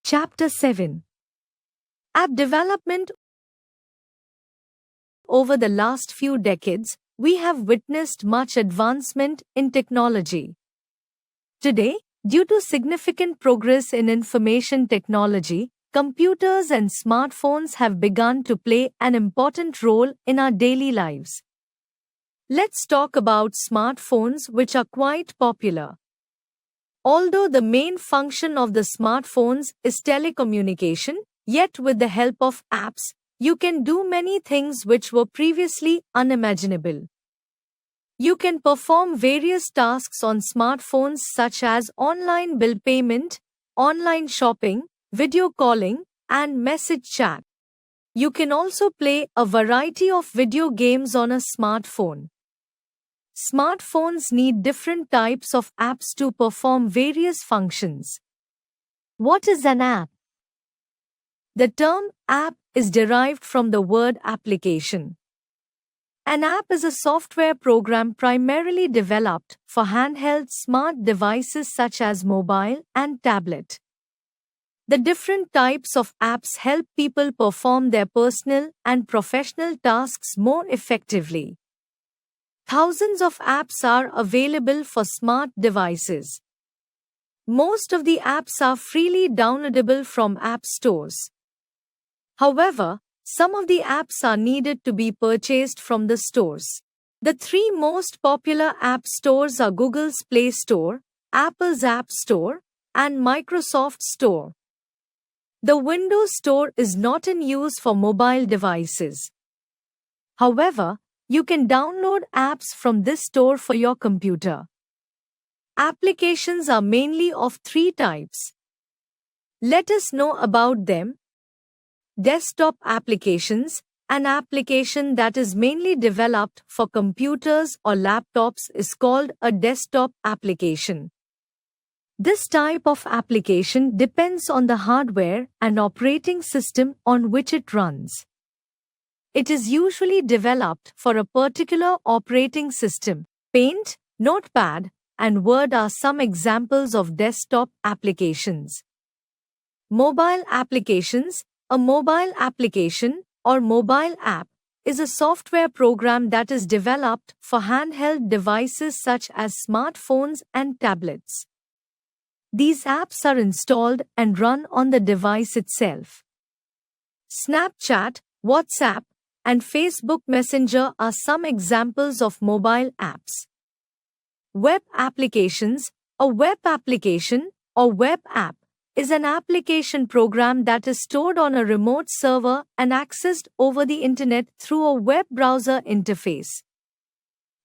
Chapter 7. App Development. Over the last few decades, we have witnessed much advancement in technology. Today, due to significant progress in information technology, computers and smartphones have begun to play an important role in our daily lives. Let's talk about smartphones, which are quite popular. Although the main function of the smartphones is telecommunication, yet with the help of apps, you can do many things which were previously unimaginable. You can perform various tasks on smartphones such as online bill payment, online shopping, video calling, and message chat. You can also play a variety of video games on a smartphone. Smartphones need different types of apps to perform various functions. What is an app? The term app is derived from the word application. An app is a software program primarily developed for handheld smart devices such as mobile and tablet. The different types of apps help people perform their personal and professional tasks more effectively. Thousands of apps are available for smart devices. Most of the apps are freely downloadable from app stores. However, some of the apps are needed to be purchased from the stores. The three most popular app stores are Google's Play Store, Apple's App Store, and Microsoft Store. The Windows Store is not in use for mobile devices. However, you can download apps from this store for your computer. Applications are mainly of three types. Let us know about them. Desktop applications. An application that is mainly developed for computers or laptops is called a desktop application. This type of application depends on the hardware and operating system on which it runs. It is usually developed for a particular operating system. Paint, Notepad, and Word are some examples of desktop applications. Mobile applications. A mobile application, or mobile app, is a software program that is developed for handheld devices such as smartphones and tablets. These apps are installed and run on the device itself. Snapchat, WhatsApp, and Facebook Messenger are some examples of mobile apps. Web applications. A web application, or web app, is an application program that is stored on a remote server and accessed over the internet through a web browser interface.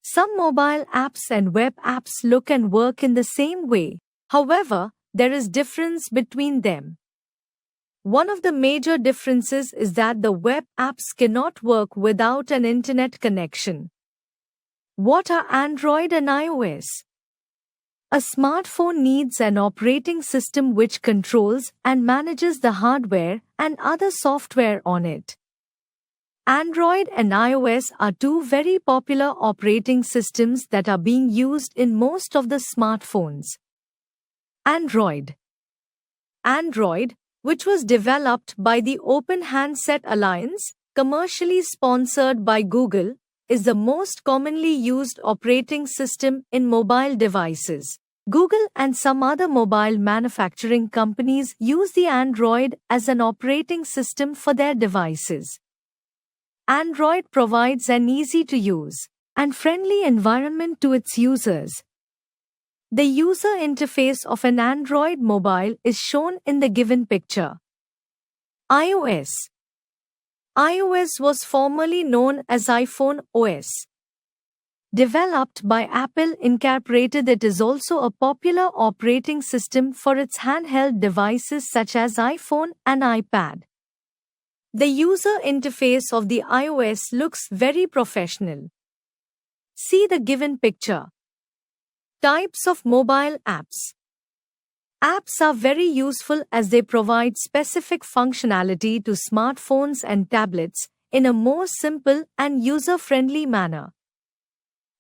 Some mobile apps and web apps look and work in the same way. However, there is difference between them. One of the major differences is that the web apps cannot work without an internet connection. What are Android and iOS? A smartphone needs an operating system which controls and manages the hardware and other software on it. Android and iOS are two very popular operating systems that are being used in most of the smartphones. Android, which was developed by the Open Handset Alliance, commercially sponsored by Google, is the most commonly used operating system in mobile devices. Google and some other mobile manufacturing companies use the Android as an operating system for their devices. Android provides an easy-to-use and friendly environment to its users. The user interface of an Android mobile is shown in the given picture. iOS was formerly known as iPhone OS. Developed by Apple Incorporated, it is also a popular operating system for its handheld devices such as iPhone and iPad. The user interface of the iOS looks very professional. See the given picture. Types of mobile apps. Apps are very useful as they provide specific functionality to smartphones and tablets in a more simple and user-friendly manner.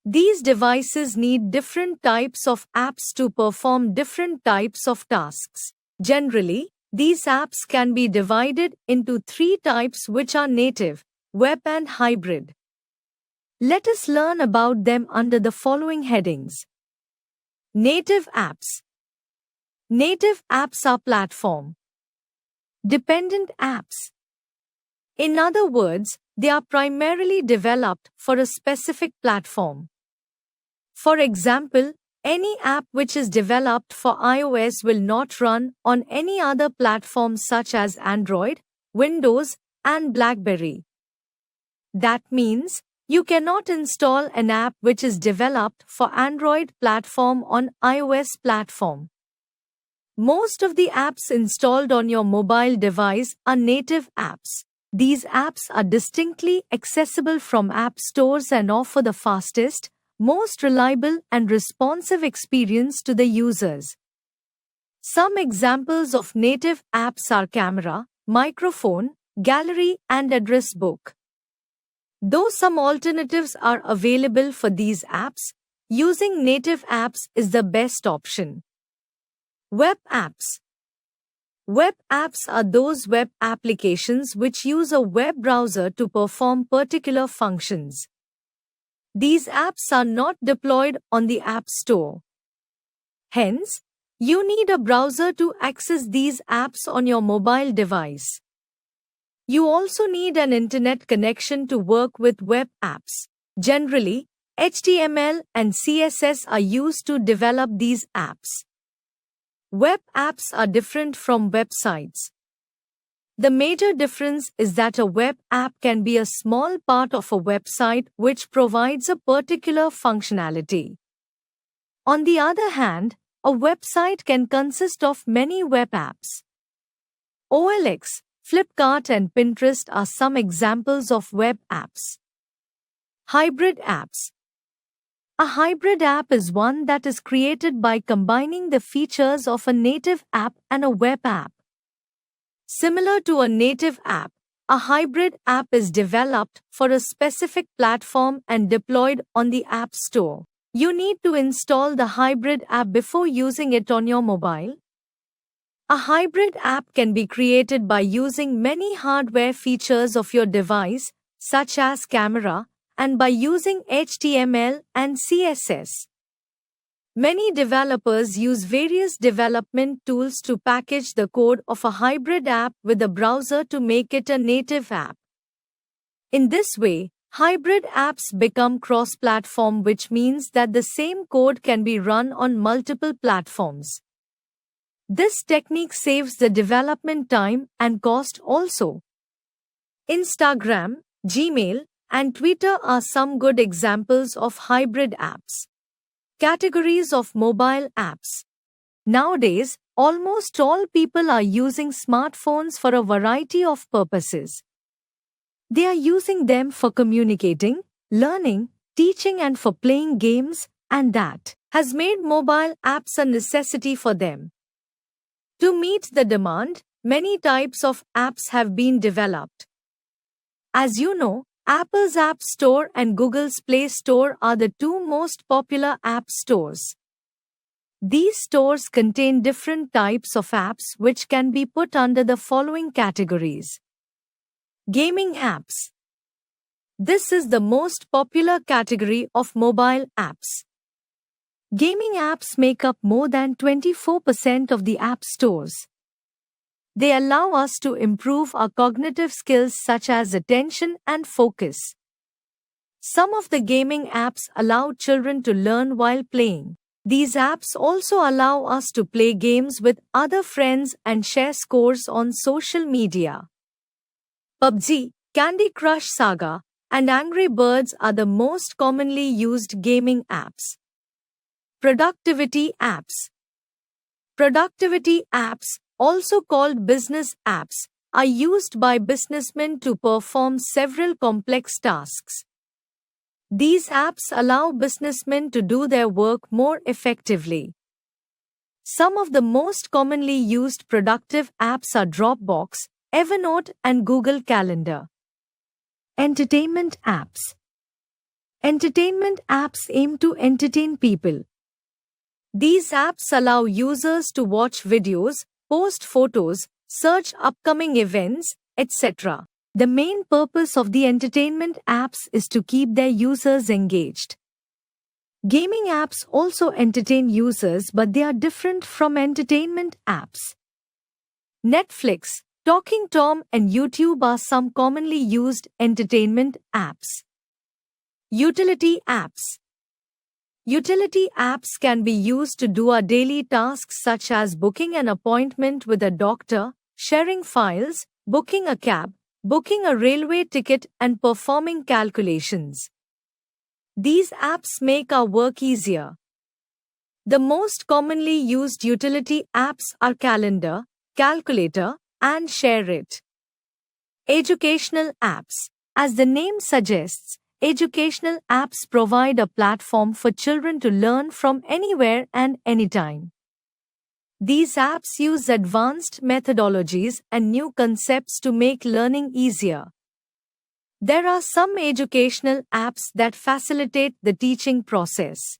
These devices need different types of apps to perform different types of tasks. Generally, These apps can be divided into three types, which are native, web, and hybrid. Let us learn about them under the following headings. Native apps. Native apps are platform dependent apps. In other words, they are primarily developed for a specific platform. For example, any app which is developed for iOS will not run on any other platform such as Android, Windows, and BlackBerry. That means you cannot install an app which is developed for Android platform on iOS platform. Most of the apps installed on your mobile device are native apps. These apps are distinctly accessible from app stores and offer the fastest, most reliable and responsive experience to the users. Some examples of native apps are camera, microphone, gallery, and address book. Though some alternatives are available for these apps, using native apps is the best option. Web apps. Web apps are those web applications which use a web browser to perform particular functions. These apps are not deployed on the App Store. Hence, you need a browser to access these apps on your mobile device. You also need an internet connection to work with web apps. Generally, HTML and CSS are used to develop these apps. Web apps are different from websites. The major difference is that a web app can be a small part of a website which provides a particular functionality. On the other hand, a website can consist of many web apps. OLX, Flipkart, and Pinterest are some examples of web apps. Hybrid apps. A hybrid app is one that is created by combining the features of a native app and a web app. Similar to a native app, a hybrid app is developed for a specific platform and deployed on the App Store. You need to install the hybrid app before using it on your mobile. A hybrid app can be created by using many hardware features of your device, such as camera, and by using HTML and CSS. Many developers use various development tools to package the code of a hybrid app with a browser to make it a native app. In this way, hybrid apps become cross-platform, which means that the same code can be run on multiple platforms. This technique saves the development time and cost also. Instagram, Gmail, and Twitter are some good examples of hybrid apps. Categories of mobile apps. Nowadays, almost all people are using smartphones for a variety of purposes. They are using them for communicating, learning, teaching, and for playing games, and that has made mobile apps a necessity for them. To meet the demand, many types of apps have been developed. As you know, Apple's App Store and Google's Play Store are the two most popular app stores. These stores contain different types of apps which can be put under the following categories. Gaming apps. This is the most popular category of mobile apps. Gaming apps make up more than 24% of the app stores. They allow us to improve our cognitive skills such as attention and focus. Some of the gaming apps allow children to learn while playing. These apps also allow us to play games with other friends and share scores on social media. PUBG, Candy Crush Saga, and Angry Birds are the most commonly used gaming apps. Productivity apps. Productivity apps, also called business apps, are used by businessmen to perform several complex tasks. These apps allow businessmen to do their work more effectively. Some of the most commonly used productive apps are Dropbox, Evernote, and Google Calendar. Entertainment apps. Entertainment apps aim to entertain people. These apps allow users to watch videos, post photos, search upcoming events, etc. The main purpose of the entertainment apps is to keep their users engaged. Gaming apps also entertain users, but they are different from entertainment apps. Netflix, Talking Tom, and YouTube are some commonly used entertainment apps. Utility apps. Utility apps can be used to do our daily tasks such as booking an appointment with a doctor, sharing files, booking a cab, booking a railway ticket, and performing calculations. These apps make our work easier. The most commonly used utility apps are Calendar, Calculator, and ShareIt. Educational apps. As the name suggests, educational apps provide a platform for children to learn from anywhere and anytime. These apps use advanced methodologies and new concepts to make learning easier. There are some educational apps that facilitate the teaching process.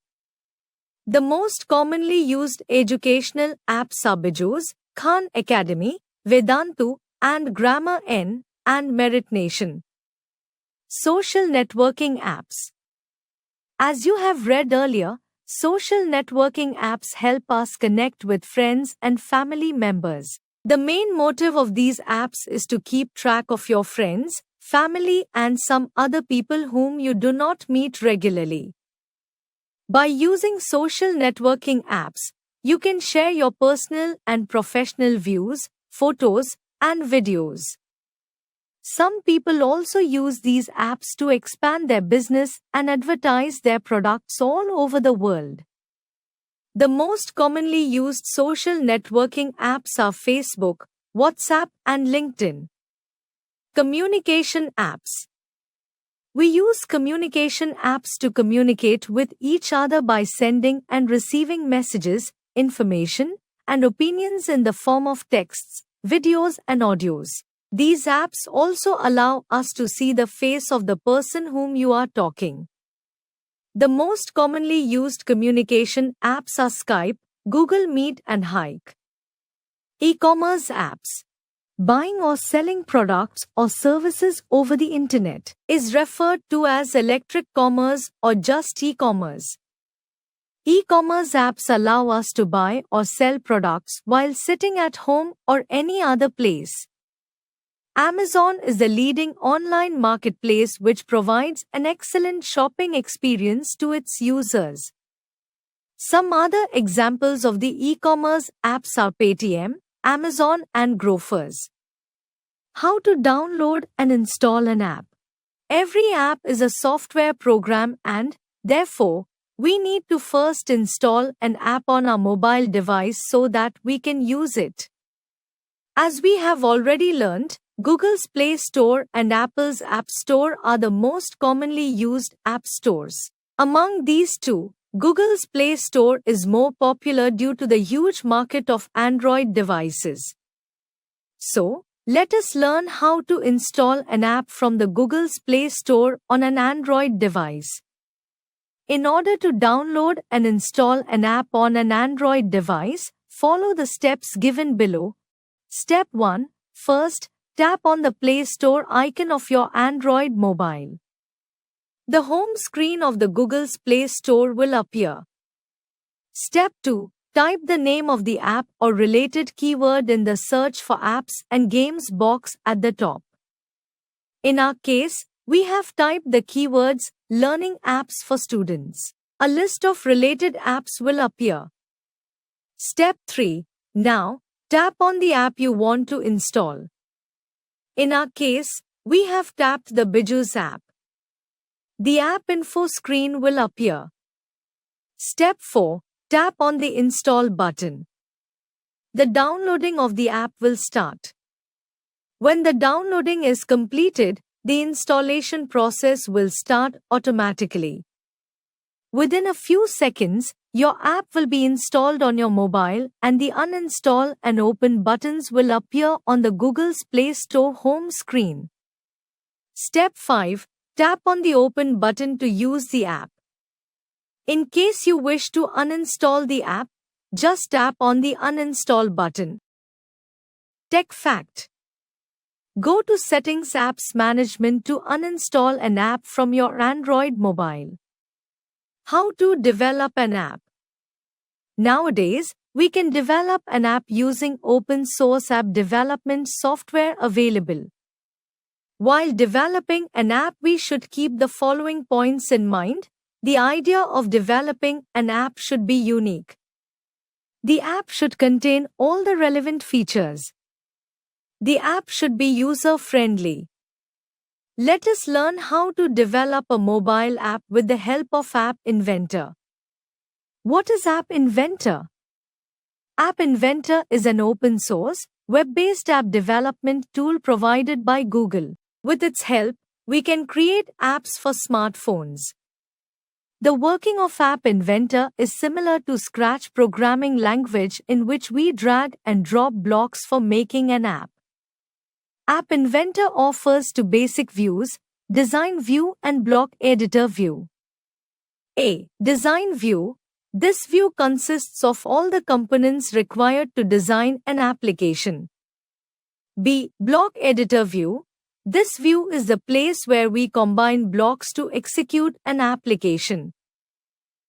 The most commonly used educational apps are Byju's, Khan Academy, Vedantu, and Grammar N, and Merit Nation. Social networking apps. As you have read earlier, social networking apps help us connect with friends and family members. The main motive of these apps is to keep track of your friends, family, and some other people whom you do not meet regularly. By using social networking apps, you can share your personal and professional views, photos, and videos. Some people also use these apps to expand their business and advertise their products all over the world. The most commonly used social networking apps are Facebook, WhatsApp, and LinkedIn. Communication apps. We use communication apps to communicate with each other by sending and receiving messages, information, and opinions in the form of texts, videos, and audios. These apps also allow us to see the face of the person whom you are talking. The most commonly used communication apps are Skype, Google Meet, and Hike. E-commerce apps. Buying or selling products or services over the internet is referred to as electric commerce or just e-commerce. E-commerce apps allow us to buy or sell products while sitting at home or any other place. Amazon is the leading online marketplace which provides an excellent shopping experience to its users. Some other examples of the e-commerce apps are Paytm, Amazon, and Grofers. How to download and install an app. Every app is a software program and, therefore, we need to first install an app on our mobile device so that we can use it. As we have already learned, Google's Play Store and Apple's App Store are the most commonly used app stores. Among these two, Google's Play Store is more popular due to the huge market of Android devices. So, let us learn how to install an app from the Google's Play Store on an Android device. In order to download and install an app on an Android device, follow the steps given below. Step 1. First, tap on the Play Store icon of your Android mobile. The home screen of the Google's Play Store will appear. Step 2. Type the name of the app or related keyword in the Search for Apps and Games box at the top. In our case, we have typed the keywords Learning Apps for Students. A list of related apps will appear. Step 3. Now, tap on the app you want to install. In our case, we have tapped the Byju's app. The app info screen will appear. Step 4. Tap on the Install button. The downloading of the app will start. When the downloading is completed, the installation process will start automatically. Within a few seconds, your app will be installed on your mobile and the uninstall and open buttons will appear on the Google's Play Store home screen. Step 5. Tap on the Open button to use the app. In case you wish to uninstall the app, just tap on the Uninstall button. Tech fact. Go to Settings Apps Management to uninstall an app from your Android mobile. How to develop an app. Nowadays, we can develop an app using open source app development software available. While developing an app, we should keep the following points in mind. The idea of developing an app should be unique. The app should contain all the relevant features. The app should be user-friendly. Let us learn how to develop a mobile app with the help of App Inventor. What is App Inventor? App Inventor is an open-source, web-based app development tool provided by Google. With its help, we can create apps for smartphones. The working of App Inventor is similar to Scratch programming language, in which we drag and drop blocks for making an app. App Inventor offers two basic views: Design View and Block Editor View. A. Design View. This view consists of all the components required to design an application. B. Block Editor View. This view is the place where we combine blocks to execute an application.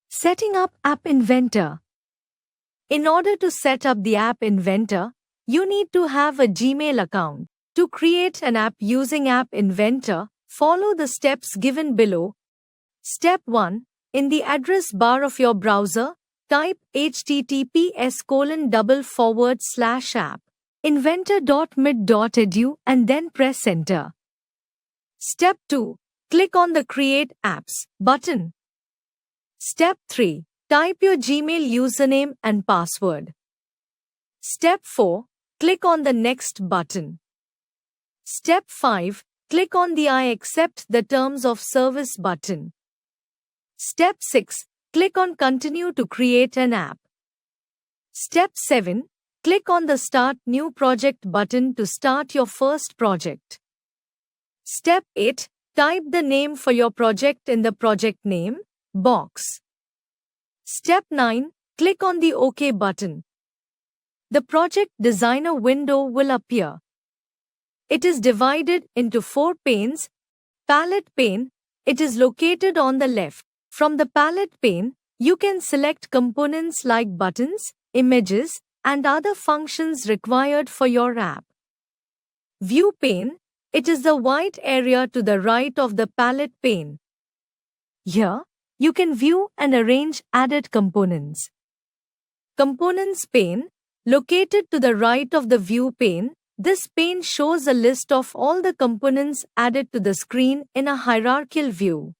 Setting up App Inventor. In order to set up the App Inventor, you need to have a Gmail account. To create an app using App Inventor, follow the steps given below. Step 1. In the address bar of your browser, type https://appinventor.mit.edu and then press enter. Step 2. Click on the Create Apps button. Step 3. Type your Gmail username and password. Step 4. Click on the Next button. Step 5. Click on the I accept the terms of service button. Step 6. Click on Continue to create an app. Step 7. Click on the Start New Project button to start your first project. Step 8. Type the name for your project in the Project Name box. Step 9. Click on the OK button. The Project Designer window will appear. It is divided into 4 panes. Palette pane. It is located on the left. From the palette pane, you can select components like buttons, images, and other functions required for your app. View pane. It is the white area to the right of the palette pane. Here, you can view and arrange added components. Components pane. Located to the right of the view pane, this pane shows a list of all the components added to the screen in a hierarchical view.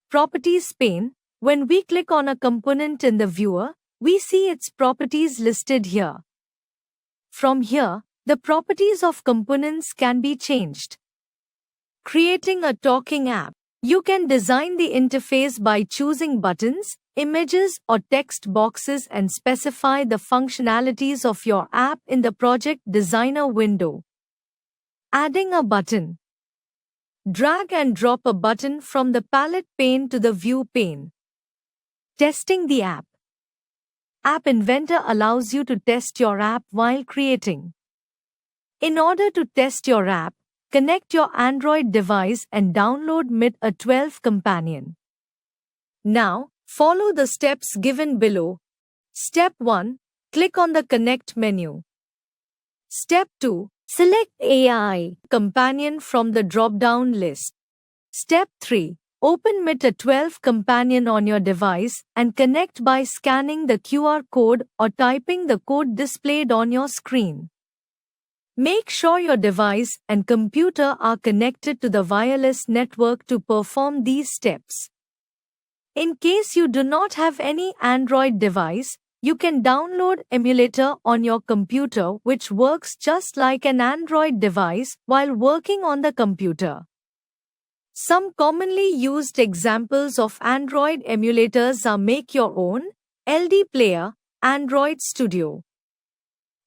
Properties pane. When we click on a component in the viewer, we see its properties listed here. From here, the properties of components can be changed. Creating a talking app. You can design the interface by choosing buttons, images, or text boxes and specify the functionalities of your app in the Project Designer window. Adding a button. Drag and drop a button from the palette pane to the view pane. Testing the app. App Inventor allows you to test your app while creating. In order to test your app, connect your Android device and download MIT-A12 Companion. Now, follow the steps given below. Step 1. Click on the Connect menu. Step 2. Select AI Companion from the drop-down list. Step 3. Open MIT-A12 Companion on your device and connect by scanning the QR code or typing the code displayed on your screen. Make sure your device and computer are connected to the wireless network to perform these steps. In case you do not have any Android device, you can download emulator on your computer, which works just like an Android device while working on the computer. Some commonly used examples of Android emulators are Make Your Own, LD Player, Android Studio.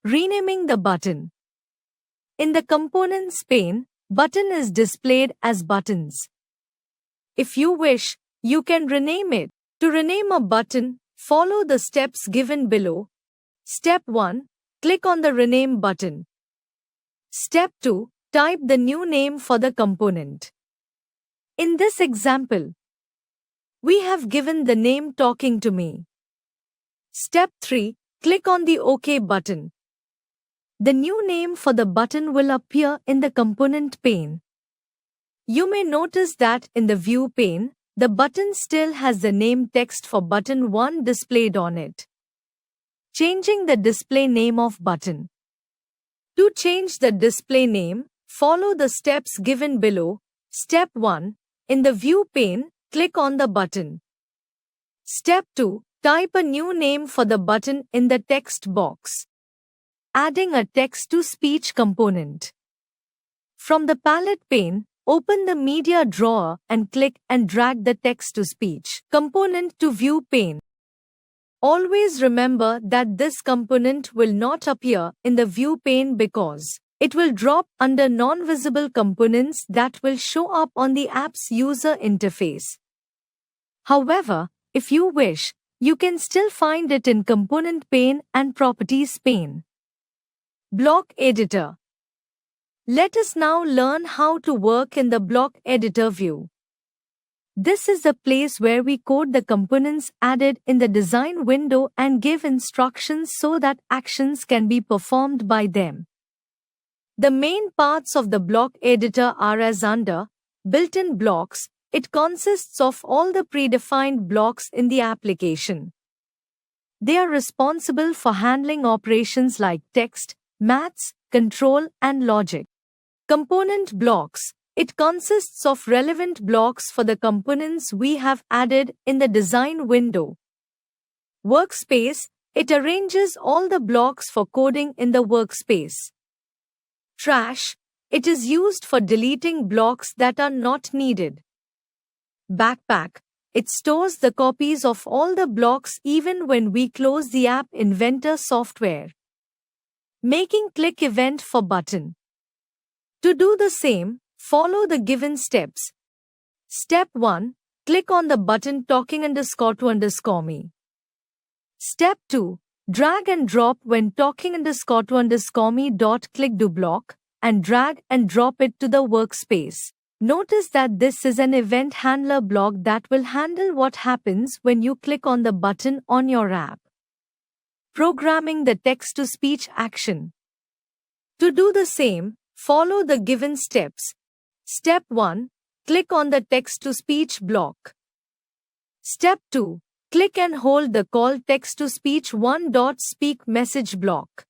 Renaming the button. In the Components pane, button is displayed as buttons. If you wish, you can rename it. To rename a button, follow the steps given below. Step 1. Click on the Rename button. Step 2. Type the new name for the component. In this example, we have given the name Talking to Me. Step 3. Click on the OK button. The new name for the button will appear in the component pane. You may notice that in the View pane, the button still has the name text for button 1 displayed on it. Changing the display name of button. To change the display name, follow the steps given below. Step 1. In the View pane, click on the button. Step 2. Type a new name for the button in the text box. Adding a text-to-speech component. From the palette pane, open the media drawer and click and drag the text-to-speech component to View pane. Always remember that this component will not appear in the View pane because it will drop under non-visible components that will show up on the app's user interface. However, if you wish, you can still find it in Component pane and Properties pane. Block Editor. Let us now learn how to work in the Block Editor view. This is the place where we code the components added in the design window and give instructions so that actions can be performed by them. The main parts of the block editor are as under: built-in blocks. It consists of all the predefined blocks in the application. They are responsible for handling operations like text, maths, control, and logic. Component blocks. It consists of relevant blocks for the components we have added in the design window. Workspace. It arranges all the blocks for coding in the workspace. Trash. It is used for deleting blocks that are not needed. Backpack. It stores the copies of all the blocks even when we close the App Inventor software. Making click event for button. To do the same, follow the given steps. Step 1. Click on the button talking_to_me. Step 2. Drag and drop when talking_to_me. Click to block and drag and drop it to the workspace. Notice that this is an event handler block that will handle what happens when you click on the button on your app. Programming the text-to-speech action. To do the same, follow the given steps. Step 1. Click on the text-to-speech block. Step 2. Click and hold the call text-to-speech 1.speak message block.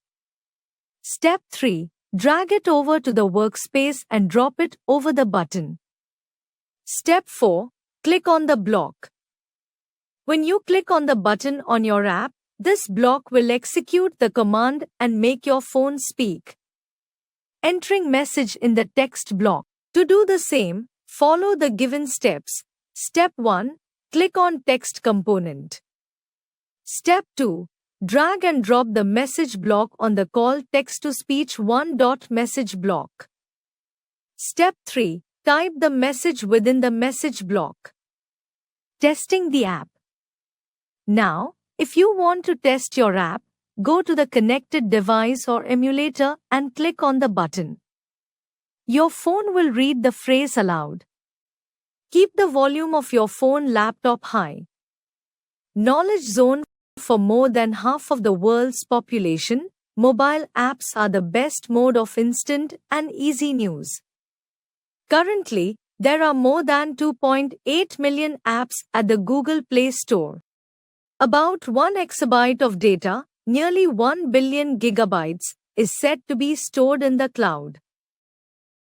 Step 3. Drag it over to the workspace and drop it over the button. Step 4. Click on the block. When you click on the button on your app, this block will execute the command and make your phone speak. Entering message in the text block. To do the same, follow the given steps. Step 1. Click on text component. Step 2. Drag and drop the message block on the call text-to-speech 1.message block. Step 3. Type the message within the message block. Testing the app. Now, if you want to test your app, go to the connected device or emulator and click on the button. Your phone will read the phrase aloud. Keep the volume of your phone laptop high. Knowledge zone. For more than half of the world's population, mobile apps are the best mode of instant and easy news. Currently, there are more than 2.8 million apps at the Google Play Store. About 1 exabyte of data, nearly 1 billion gigabytes, is said to be stored in the cloud.